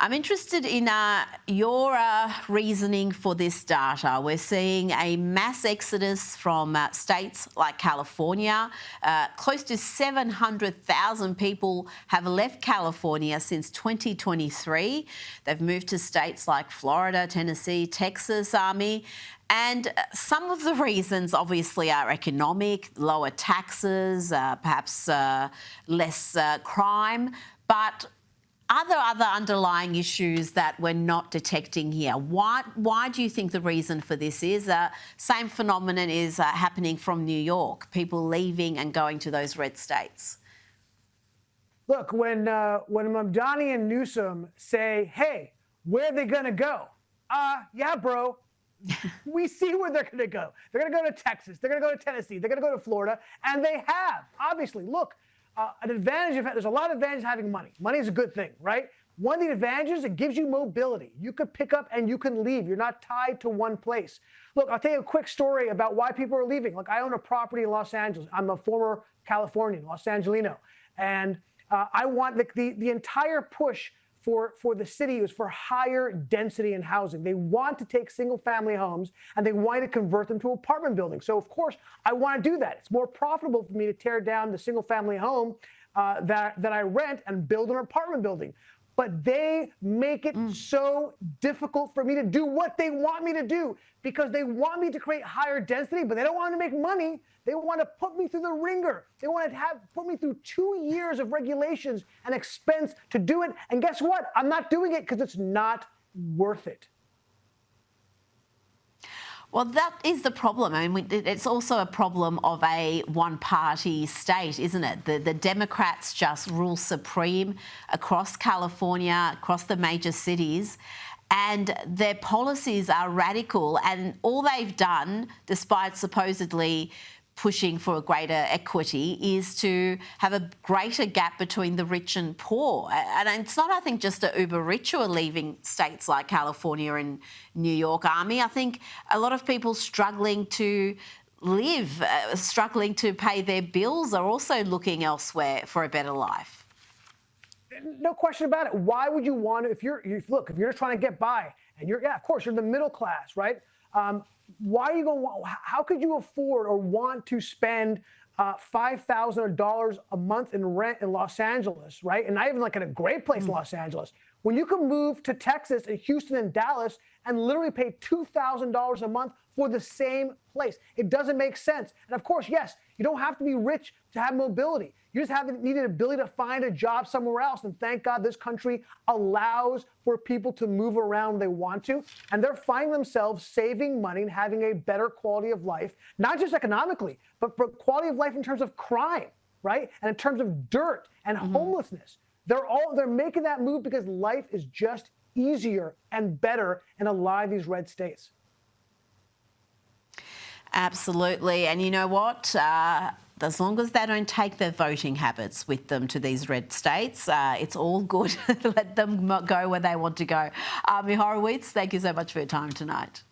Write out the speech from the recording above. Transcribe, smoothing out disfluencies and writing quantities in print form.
I'm interested in your reasoning for this data. We're seeing a mass exodus from states like California. Close to 700,000 people have left California since 2023. They've moved to states like Florida, Tennessee, Texas, Army. And some of the reasons obviously are economic, lower taxes, perhaps less crime, but are there other underlying issues that we're not detecting here? Why do you think the reason for this is? Same phenomenon is happening from New York, people leaving and going to those red states. Look, when Mamdani and Newsom say, hey, where are they going to go? Yeah, bro. We see where they're going to go. They're going to go to Texas. They're going to go to Tennessee. They're going to go to Florida. And they have, obviously. Look, there's a lot of advantages having money. Money is a good thing, right? One of the advantages, it gives you mobility. You could pick up and you can leave. You're not tied to one place. Look, I'll tell you a quick story about why people are leaving. Look, I own a property in Los Angeles. I'm a former Californian, Los Angelino. And I want the entire push for the city is for higher density in housing. They want to take single family homes and they want to convert them to apartment buildings. So of course I want to do that. It's more profitable for me to tear down the single family home that I rent and build an apartment building. But they make it so difficult for me to do what they want me to do because they want me to create higher density, but they don't want to make money. They want to put me through the ringer. They want to put me through 2 years of regulations and expense to do it. And guess what? I'm not doing it because it's not worth it. Well, that is the problem. I mean, it's also a problem of a one-party state, isn't it? The Democrats just rule supreme across California, across the major cities, and their policies are radical. And all they've done, despite supposedly pushing for a greater equity, is to have a greater gap between the rich and poor. And it's not, I think, just the uber rich who are leaving states like California and New York, Army. I think a lot of people struggling to live, struggling to pay their bills are also looking elsewhere for a better life. No question about it. Why would you want to, if you're just trying to get by and of course, you're the middle class, right? Why are you going? How could you afford or want to spend $5,000 a month in rent in Los Angeles, right? And not even like in a great place in Los Angeles, when you can move to Texas and Houston and Dallas and literally pay $2,000 a month for the same place. It doesn't make sense. And of course, yes, you don't have to be rich to have mobility. You just need an ability to find a job somewhere else. And thank God this country allows for people to move around when they want to. And they're finding themselves saving money and having a better quality of life, not just economically, but for quality of life in terms of crime, right? And in terms of dirt and homelessness. They're making that move because life is just easier and better in a lot of these red states. Absolutely. And you know what? As long as they don't take their voting habits with them to these red states, it's all good. Let them go where they want to go. Horowitz, thank you so much for your time tonight.